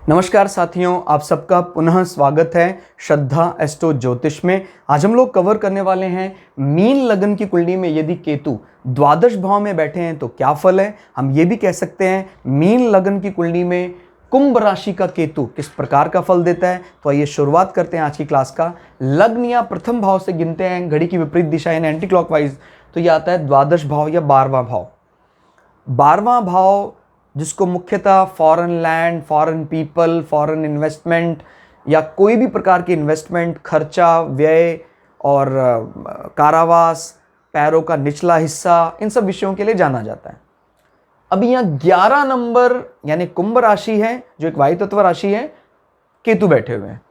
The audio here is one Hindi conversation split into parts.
नमस्कार साथियों, आप सबका पुनः स्वागत है श्रद्धा एस्ट्रो ज्योतिष में। आज हम लोग कवर करने वाले हैं मीन लगन की कुंडली में यदि केतु द्वादश भाव में बैठे हैं तो क्या फल है। हम ये भी कह सकते हैं मीन लगन की कुंडली में कुंभ राशि का केतु किस प्रकार का फल देता है। तो आइए शुरुआत करते हैं आज की क्लास का। लग्न या प्रथम भाव से गिनते हैं घड़ी की विपरीत दिशा यानी एंटी क्लॉकवाइज, तो यह आता है द्वादश भाव या 12वां भाव। 12वां भाव जिसको मुख्यतः foreign land, foreign people, foreign investment या कोई भी प्रकार की इन्वेस्टमेंट, खर्चा, व्यय और कारावास, पैरों का निचला हिस्सा, इन सब विषयों के लिए जाना जाता है। अभी यहाँ 11 नंबर यानी कुंभ राशि है जो एक वायु तत्व राशि है, केतु बैठे हुए हैं।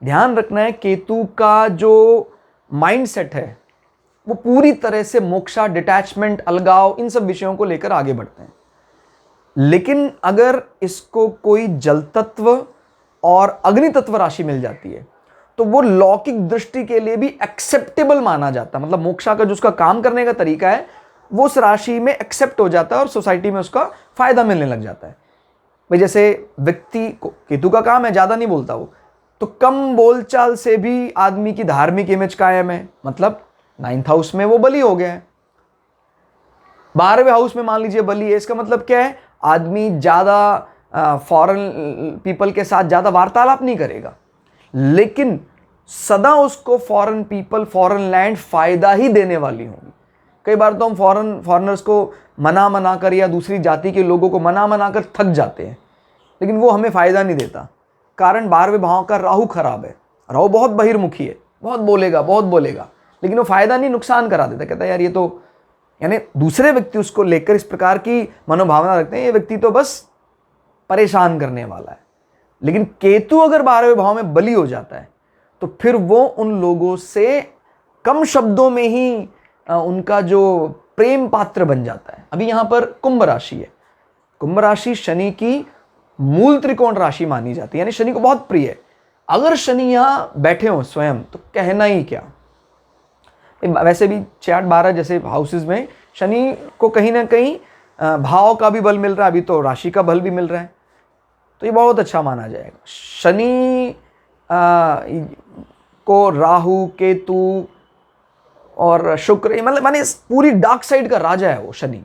ध्यान रखना है केतु का जो माइंडसेट है वो पूरी तरह से मोक्षा, डिटैचमेंट, अलगाव, इन सब विषयों को लेकर आगे बढ़ते हैं। लेकिन अगर इसको कोई जल तत्व और अग्नि तत्व राशि मिल जाती है तो वो लौकिक दृष्टि के लिए भी एक्सेप्टेबल माना जाता है। मतलब मोक्षा का जो उसका काम करने का तरीका है वो उस राशि में एक्सेप्ट हो जाता है और सोसाइटी में उसका फायदा मिलने लग जाता है। भाई जैसे व्यक्ति को केतु का काम है ज्यादा नहीं बोलता वो, तो कम बोलचाल से भी आदमी की धार्मिक इमेज कायम है। मतलब 9th हाउस में वो बली हो गया है, 12वें हाउस में मान लीजिए बली है। इसका मतलब क्या है, आदमी ज़्यादा फॉरेन पीपल के साथ ज़्यादा वार्तालाप नहीं करेगा, लेकिन सदा उसको फॉरेन पीपल, फॉरेन लैंड फायदा ही देने वाली होंगी। कई बार तो हम फॉरेनर्स को मना कर या दूसरी जाति के लोगों को मना कर थक जाते हैं, लेकिन वो हमें फ़ायदा नहीं देता। कारण 12वें भाव का राहु खराब है। राहु बहुत बहिर्मुखी है, बहुत बोलेगा, लेकिन वो फ़ायदा नहीं, नुकसान करा देता। कहता है यार ये तो, यानी दूसरे व्यक्ति उसको लेकर इस प्रकार की मनोभावना रखते हैं, ये व्यक्ति तो बस परेशान करने वाला है। लेकिन केतु अगर 12वें भाव में बली हो जाता है तो फिर वो उन लोगों से कम शब्दों में ही उनका जो प्रेम पात्र बन जाता है। अभी यहां पर कुंभ राशि है। कुंभ राशि शनि की मूल त्रिकोण राशि मानी जाती है, यानी शनि को बहुत प्रिय है। अगर शनि यहां बैठे हो स्वयं तो कहना ही क्या। वैसे भी 6-8-12 जैसे हाउसेस में शनि को कहीं ना कहीं भाव का भी बल मिल रहा है, अभी तो राशि का बल भी मिल रहा है, तो ये बहुत अच्छा माना जाएगा। शनि को राहु, केतु और शुक्र, मतलब माने पूरी डार्क साइड का राजा है वो शनि।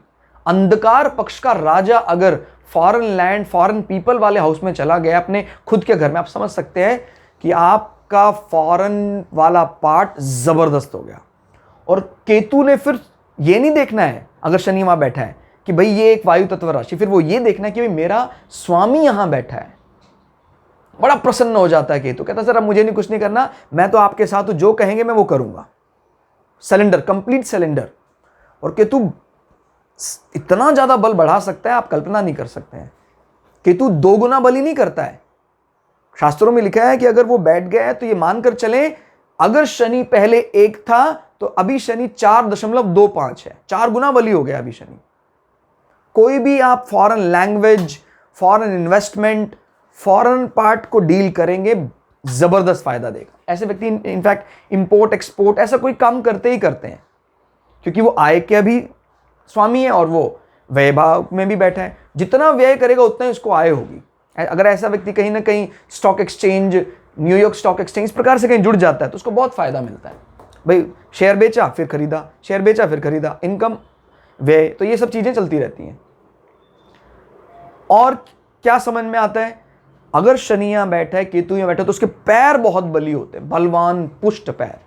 अंधकार पक्ष का राजा अगर फॉरेन लैंड, फॉरेन पीपल वाले हाउस में चला गया अपने खुद के घर में, आप समझ सकते हैं कि आपका फॉरेन वाला पार्ट जबरदस्त हो गया। और केतु ने फिर ये नहीं देखना है अगर शनि वहां बैठा है कि भाई ये एक वायु तत्व राशि, फिर वो ये देखना है कि भाई मेरा स्वामी यहां बैठा है। बड़ा प्रसन्न हो जाता है केतु, कहता है सर अब मुझे नहीं, कुछ नहीं करना, मैं तो आपके साथ हूं, जो कहेंगे मैं वो करूंगा। Cylinder, complete cylinder. और केतु इतना ज्यादा बल बढ़ा सकता है आप कल्पना नहीं कर सकते हैं। केतु 2 गुना बल ही नहीं करता है। शास्त्रों में लिखा है कि अगर वो बैठ गया है तो ये मानकर चले, अगर शनि पहले 1 था तो अभी शनि 4.25 है, 4 गुना बली हो गया अभी शनि। कोई भी आप foreign language, foreign investment, foreign part को डील करेंगे, जबरदस्त फायदा देगा। ऐसे व्यक्ति इनफैक्ट इंपोर्ट एक्सपोर्ट ऐसा कोई काम करते ही करते हैं, क्योंकि वो आय के भी स्वामी है और वो व्यय भाव में भी बैठा है। जितना व्यय करेगा उतना ही उसको आय होगी। अगर ऐसा व्यक्ति कहीं ना कहीं stock exchange, New York stock exchange, इस प्रकार से कहीं जुड़ जाता है तो उसको बहुत फायदा मिलता है। भाई शेयर बेचा फिर खरीदा, शेयर बेचा फिर खरीदा, इनकम, व्यय, तो ये सब चीजें चलती रहती हैं। और क्या समझ में आता है, अगर शनि यहां बैठा है, केतु यहां बैठा है, तो उसके पैर बहुत बली होते हैं, बलवान पुष्ट पैर,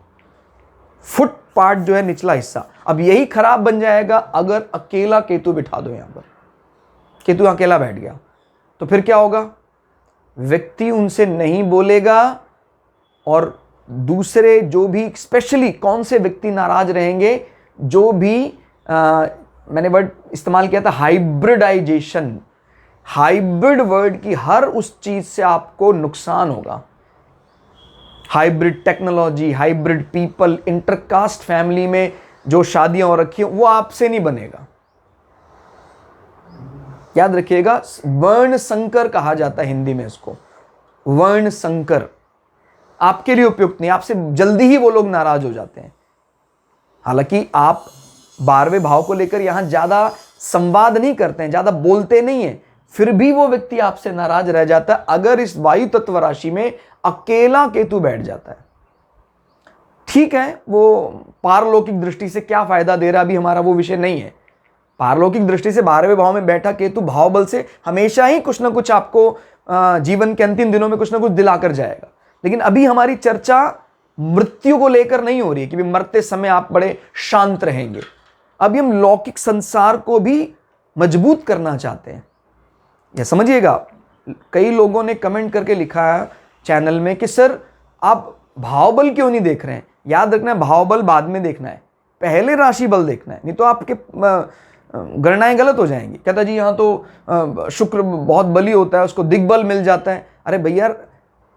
फुट पार्ट जो है निचला हिस्सा। अब यही खराब बन जाएगा अगर अकेला केतु बिठा दो यहां पर। केतु अकेला बैठ गया तो फिर क्या होगा, व्यक्ति उनसे नहीं बोलेगा और दूसरे जो भी, स्पेशली कौन से व्यक्ति नाराज रहेंगे, जो भी मैंने वर्ड इस्तेमाल किया था हाइब्रिडाइजेशन, हाइब्रिड वर्ड की हर उस चीज से आपको नुकसान होगा। Hybrid technology, hybrid people, intercaste family में जो शादियां हो रखी हैं वो आपसे नहीं बनेगा। याद रखिएगा, वर्ण संकर कहा जाता है हिंदी में इसको, वर्ण संकर। आपके लिए उपयुक्त नहीं, आपसे जल्दी ही वो लोग नाराज हो जाते हैं। हालांकि आप 12वें भाव को लेकर यहां ज्यादा संवाद नहीं करते हैं, ज्यादा बोलते नहीं है, फिर भी वो व्यक्ति आपसे नाराज रह जाता है अगर इस वायु तत्व राशि में अकेला केतु बैठ जाता है। ठीक है, वो पारलौकिक दृष्टि से क्या फायदा दे रहा है अभी हमारा वो विषय नहीं है। पारलौकिक दृष्टि से 12वें भाव में बैठा केतु भाव बल से हमेशा ही कुछ ना कुछ आपको जीवन के अंतिम दिनों में कुछ ना कुछ दिलाकर जाएगा। लेकिन अभी हमारी चर्चा मृत्यु को लेकर नहीं हो रही है कि मरते समय आप बड़े शांत रहेंगे। अभी हम लौकिक संसार को भी मजबूत करना चाहते हैं। यह समझिएगा, कई लोगों ने कमेंट करके लिखा है चैनल में कि सर आप भावबल क्यों नहीं देख रहे हैं। याद रखना है, भावबल बाद में देखना है, पहले राशि बल देखना है, नहीं तो आपके गणनाएं गलत हो जाएंगी। कहता जी यहाँ तो शुक्र बहुत बली होता है, उसको दिग्बल मिल जाता है। अरे भैया,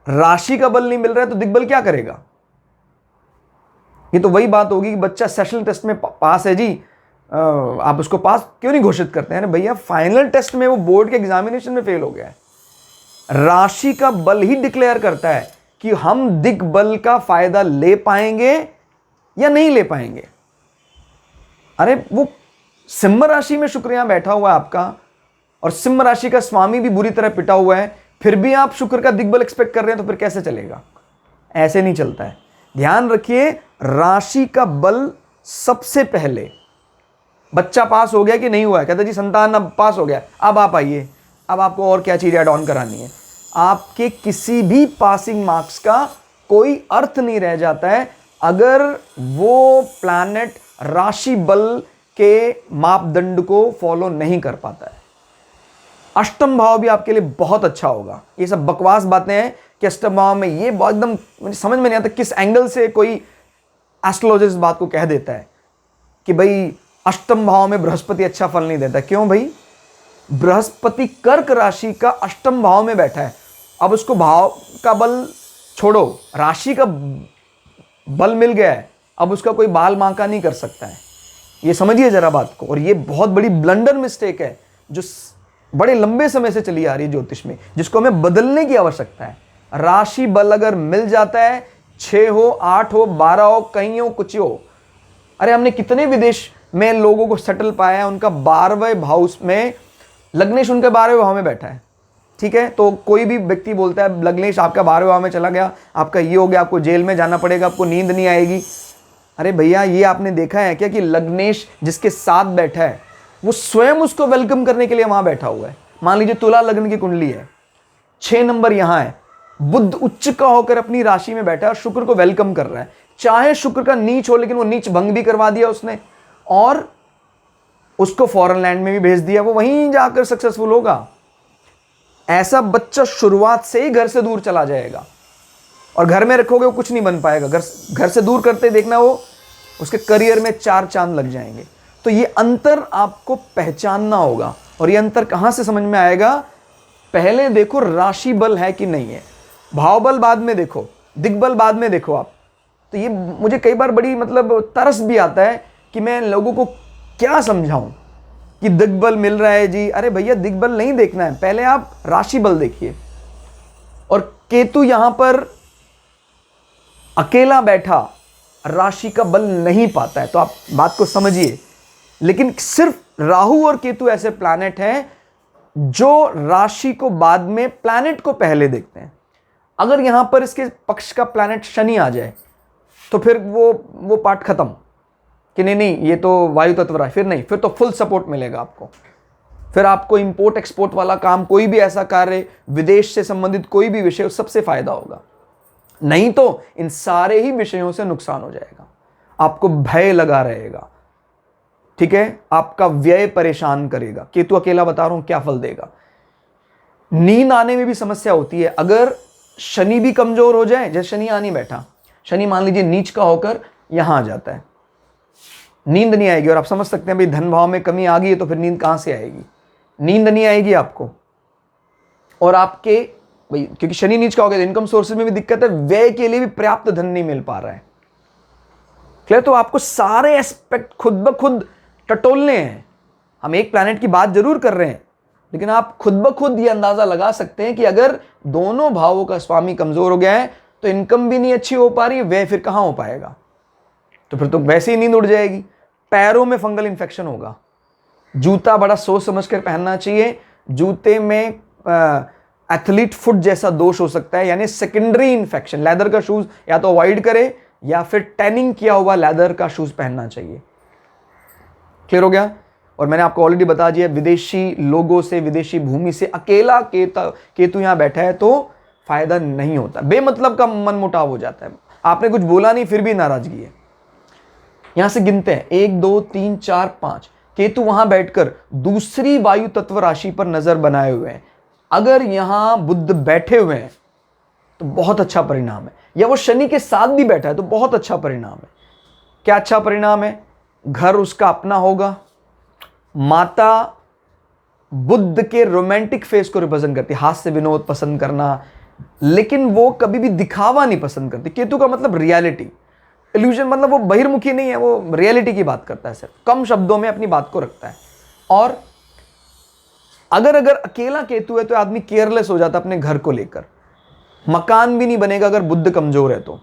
राशि का बल नहीं मिल रहा है तो दिग्बल क्या करेगा। ये तो वही बात होगी कि बच्चा सेशनल टेस्ट में पास है जी, आप उसको पास क्यों नहीं घोषित करते हैं। भैया फाइनल टेस्ट में वो बोर्ड के एग्जामिनेशन में फेल हो गया है। राशि का बल ही डिक्लेयर करता है कि हम दिग्बल का फायदा ले पाएंगे या नहीं ले पाएंगे। अरे वो सिंह राशि में शुक्र यहां बैठा हुआ है आपका, और सिंह राशि का स्वामी भी बुरी तरह पिटा हुआ है, फिर भी आप शुक्र का दिग्बल एक्सपेक्ट कर रहे हैं, तो फिर कैसे चलेगा। ऐसे नहीं चलता है। ध्यान रखिए, राशि का बल सबसे पहले। बच्चा पास हो गया कि नहीं हुआ है, कहता जी संतान अब पास हो गया, अब आप आइए, अब आपको और क्या चीज ऐड ऑन करानी है। आपके किसी भी पासिंग मार्क्स का कोई अर्थ नहीं रह जाता है अगर वो प्लैनेट राशि बल के मापदंड को फॉलो नहीं कर पाता है। अष्टम भाव भी आपके लिए बहुत अच्छा होगा। ये सब बकवास बातें हैं कि अष्टम भाव में ये एकदम मुझे समझ में नहीं आता किस एंगल से कोई एस्ट्रोलॉजिस्ट बात को कह देता है कि भाई अष्टम भाव में बृहस्पति अच्छा फल नहीं देता। क्यों भाई, बृहस्पति कर्क राशि का अष्टम भाव में बैठा है। अब उसको भाव का बल छोड़ो, राशि का बल मिल गया है, अब उसका कोई बाल बांका नहीं कर सकता है। ये समझिए जरा बात को। और ये बहुत बड़ी ब्लंडर मिस्टेक है जो बड़े लंबे समय से चली आ रही है ज्योतिष में, जिसको हमें बदलने की आवश्यकता है। राशि बल अगर मिल जाता है, 6 हो, 8 हो, 12 हो, कहीं हो, कुछ हो। अरे हमने कितने विदेश में लोगों को सेटल पाया है, उनका 12वें भाव में लग्नेश उनके 12वें भाव में बैठा है। ठीक है, तो कोई भी व्यक्ति बोलता है लग्नेश आपका 12वें भाव में चला गया, आपका ये हो गया, आपको जेल में जाना पड़ेगा, आपको नींद नहीं आएगी। अरे भैया, ये आपने देखा है क्या कि लग्नेश जिसके साथ बैठा है वो स्वयं उसको वेलकम करने के लिए वहां बैठा हुआ है। मान लीजिए तुला लग्न की कुंडली है, 6 नंबर यहां है, बुध उच्च का होकर अपनी राशि में बैठा है और शुक्र को वेलकम कर रहा है। चाहे शुक्र का नीच हो, लेकिन वो नीच भंग भी करवा दिया उसने और उसको फॉरेन लैंड में भी भेज दिया, वो वहीं जाकर सक्सेसफुल होगा। ऐसा बच्चा शुरुआत से ही घर से दूर चला जाएगा और घर में रखोगे वो कुछ नहीं बन पाएगा। घर से दूर करते देखना, वो उसके करियर में 4 चांद लग जाएंगे। तो ये अंतर आपको पहचानना होगा। और ये अंतर कहां से समझ में आएगा, पहले देखो राशि बल है कि नहीं है, भाव बल बाद में देखो, दिग्बल बाद में देखो आप। तो ये मुझे कई बार बड़ी तरस भी आता है कि मैं लोगों को क्या समझाऊं कि दिग्बल मिल रहा है जी। अरे भैया, दिग्बल नहीं देखना है, पहले आप राशि बल देखिए। और केतु यहां पर अकेला बैठा राशि का बल नहीं पाता है, तो आप बात को समझिए। लेकिन सिर्फ राहु और केतु ऐसे प्लैनेट हैं जो राशि को बाद में, प्लैनेट को पहले देखते हैं। अगर यहां पर इसके पक्ष का प्लैनेट शनि आ जाए तो फिर वो पार्ट खत्म कि नहीं ये तो वायु तत्व रहा है, फिर नहीं, फिर तो फुल सपोर्ट मिलेगा आपको। फिर आपको इंपोर्ट एक्सपोर्ट वाला काम, कोई भी ऐसा कार्य, विदेश से संबंधित कोई भी विषय, उस सबसे फायदा होगा। नहीं तो इन सारे ही विषयों से नुकसान हो जाएगा, आपको भय लगा रहेगा। ठीक है, आपका व्यय परेशान करेगा। केतु अकेला बता रहा हूं क्या फल देगा। नींद आने में भी समस्या होती है अगर शनि भी कमजोर हो जाए। जैसे शनि आ नहीं बैठा, शनि मान लीजिए नीच का होकर यहां आ जाता है, नींद नहीं आएगी। और आप समझ सकते हैं भाई धन भाव में कमी आ गई है तो फिर नींद कहां से आएगी, नींद नहीं आएगी आपको। और आपके भाई क्योंकि शनि नीच का हो गया, इनकम सोर्सेज में भी दिक्कत है, व्यय के लिए भी पर्याप्त धन नहीं मिल पा रहा है। क्लियर, तो आपको सारे एस्पेक्ट खुद ब खुद टटोलने हैं। हम एक प्लैनेट की बात जरूर कर रहे हैं, लेकिन आप खुद ब खुद ये अंदाजा लगा सकते हैं कि अगर दोनों भावों का स्वामी कमजोर हो गया है तो इनकम भी नहीं अच्छी हो पा रही है, व्यय फिर कहां हो पाएगा। तो फिर तो वैसे ही नींद उड़ जाएगी। पैरों में फंगल इन्फेक्शन होगा, जूता बड़ा सोच समझ कर पहनना चाहिए, जूते में एथलीट फुट जैसा दोष हो सकता है, यानी सेकेंडरी इन्फेक्शन। लेदर का शूज या तो अवॉइड करे या फिर टैनिंग किया हुआ लेदर का शूज पहनना चाहिए। क्लियर हो गया? और मैंने आपको ऑलरेडी बता दिया, विदेशी लोगों से, विदेशी भूमि से अकेला केतु यहां बैठा है तो फायदा नहीं होता, बेमतलब का मनमुटाव हो जाता है। आपने कुछ बोला नहीं फिर भी नाराजगी है। यहां से गिनते हैं 1 2 3 4 5। केतु वहां बैठकर दूसरी वायु तत्व राशि पर नजर बनाए हुए हैं। अगर यहां बुध बैठे हुए हैं तो बहुत अच्छा परिणाम है, या वो शनि के साथ भी बैठा है तो बहुत अच्छा परिणाम है। क्या अच्छा परिणाम है? घर उसका अपना होगा, माता बुध के रोमांटिक फेस को रिप्रेजेंट करती है, हास्य विनोद पसंद करना, लेकिन वो कभी भी दिखावा नहीं पसंद करती। केतु का मतलब रियलिटी, इल्यूजन, मतलब वो बहिर्मुखी नहीं है, वो रियलिटी की बात करता है, सिर्फ कम शब्दों में अपनी बात को रखता है। और अगर अकेला केतु है तो आदमी केयरलेस हो जाता है अपने घर को लेकर, मकान भी नहीं बनेगा अगर बुध कमजोर है तो।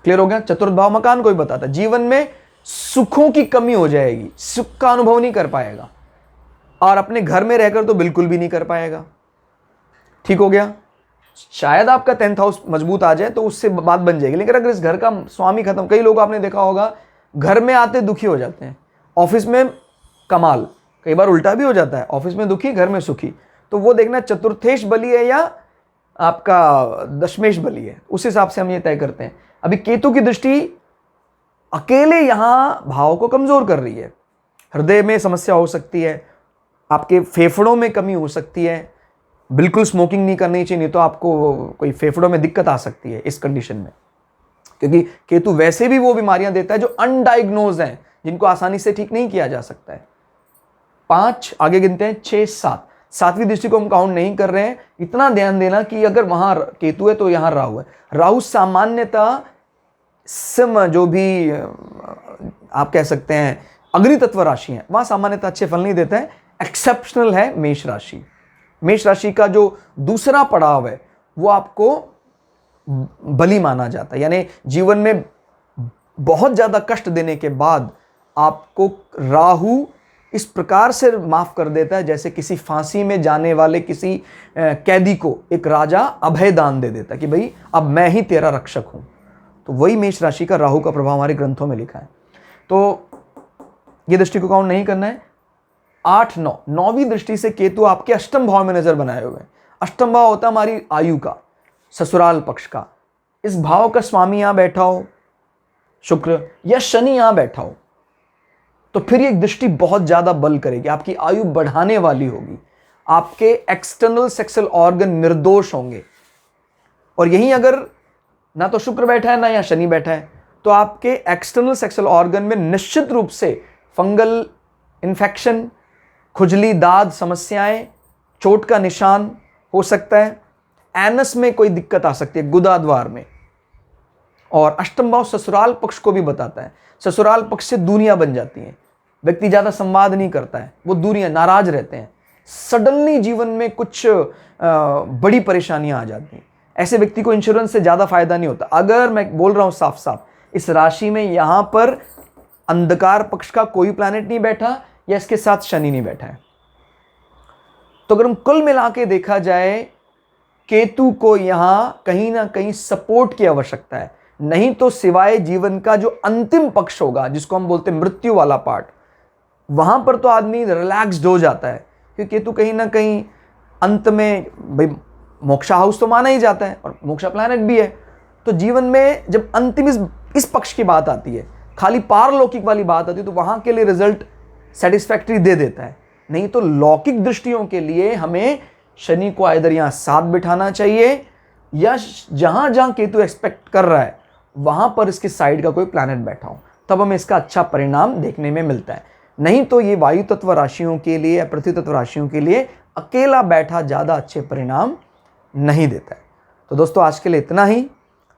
क्लियर हो गया? चतुर्थ भाव मकान को भी बताता है। जीवन में सुखों की कमी हो जाएगी, सुख का अनुभव नहीं कर पाएगा, और अपने घर में रहकर तो बिल्कुल भी नहीं कर पाएगा। ठीक हो गया? शायद आपका 10th हाउस मजबूत आ जाए तो उससे बात बन जाएगी, लेकिन अगर इस घर का स्वामी खत्म, कई लोग आपने देखा होगा घर में आते दुखी हो जाते हैं, ऑफिस में कमाल, कई बार उल्टा भी हो जाता है, ऑफिस में दुखी घर में सुखी। तो वो देखना चतुर्थेश बली है या आपका दशमेश बली है, उस हिसाब से हम ये तय करते हैं। अभी केतु की दृष्टि अकेले यहां भाव को कमजोर कर रही है। हृदय में समस्या हो सकती है, आपके फेफड़ों में कमी हो सकती है, बिल्कुल स्मोकिंग नहीं करनी चाहिए, नहीं तो आपको कोई फेफड़ों में दिक्कत आ सकती है इस कंडीशन में, क्योंकि केतु वैसे भी वो बीमारियां देता है जो अनडायग्नोज हैं, जिनको आसानी से ठीक नहीं किया जा सकता है। 5, आगे गिनते हैं 6 7। सातवीं दृष्टि को हम काउंट नहीं कर रहे हैं। इतना ध्यान देना कि अगर वहां केतु है तो यहां राहु है। राहु सामान्यतः सिम, जो भी आप कह सकते हैं अग्नि तत्व राशि है, वहां सामान्यतः अच्छे फल नहीं देता है। एक्सेप्शनल है मेष राशि। मेष राशि का जो दूसरा पड़ाव है वो आपको बलि माना जाता है, यानी जीवन में बहुत ज्यादा कष्ट देने के बाद आपको राहु इस प्रकार से माफ कर देता है जैसे किसी फांसी में जाने वाले किसी कैदी को एक राजा अभय दान दे देता है कि भाई अब मैं ही तेरा रक्षक हूं। तो वही मेष राशि का राहु का प्रभाव हमारे ग्रंथों में लिखा है। तो ये दृष्टि को काउंट नहीं करना है। 8 9, 9वीं दृष्टि से केतु आपके अष्टम भाव में नजर बनाए हुए हैं। अष्टम भाव होता है हमारी आयु का, ससुराल पक्ष का। इस भाव का स्वामी यहां बैठा हो शुक्र, या शनि यहां बैठा हो, तो फिर ये दृष्टि बहुत ज्यादा बल करेगी, आपकी आयु बढ़ाने वाली होगी, आपके एक्सटर्नल सेक्सुअल ऑर्गन निर्दोष होंगे। और यहीं अगर ना तो शुक्र बैठा है ना या शनि बैठा है, तो आपके एक्सटर्नल सेक्सुअल ऑर्गन में निश्चित रूप से फंगल इन्फेक्शन, खुजली, दाद समस्याएं, चोट का निशान हो सकता है। एनस में कोई दिक्कत आ सकती है, गुदा द्वार में। और अष्टम भाव ससुराल पक्ष को भी बताता है। ससुराल पक्ष से दूरियां बन जाती हैं, व्यक्ति ज्यादा संवाद नहीं करता है, वो दूरियां, नाराज रहते हैं, सडनली जीवन में कुछ बड़ी परेशानियां आ जाती हैं। ऐसे व्यक्ति को इंश्योरेंस से ज्यादा फायदा नहीं होता। अगर मैं बोल रहा हूं साफ साफ, इस राशि में यहां पर अंधकार पक्ष का कोई प्लैनेट नहीं बैठा या इसके साथ शनि नहीं बैठा है, तो अगर हम कुल मिला के देखा जाए, केतु को यहां कहीं ना कहीं सपोर्ट की आवश्यकता है। नहीं तो सिवाय जीवन का जो अंतिम पक्ष होगा, जिसको हम बोलते हैं मृत्यु वाला पार्ट, वहां पर तो आदमी रिलैक्स्ड हो जाता है, क्योंकि केतु कहीं ना कहीं अंत में, भाई मोक्षा हाउस तो माना ही जाता है और मोक्षा प्लैनेट भी है। तो जीवन में जब अंतिम इस पक्ष की बात आती है, खाली पारलौकिक वाली बात आती है, तो वहां के लिए रिजल्ट सेटिस्फैक्ट्री दे देता है। नहीं तो लौकिक दृष्टियों के लिए हमें शनि को आइदर यहां साथ बिठाना चाहिए, या जहां जहां केतु एक्सपेक्ट कर रहा है वहां पर इसके साइड का कोई प्लैनेट बैठा हो, तब हमें इसका अच्छा परिणाम देखने में मिलता है। नहीं तो ये वायु तत्व राशियों के लिए या पृथ्वी तत्व राशियों के लिए अकेला बैठा ज्यादा अच्छे परिणाम नहीं देता है। तो दोस्तों आज के लिए इतना ही,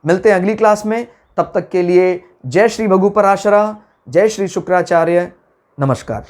मिलते हैं अगली क्लास में। तब तक के लिए जय श्री भगु पराशरा, जय श्री शुक्राचार्य, नमस्कार।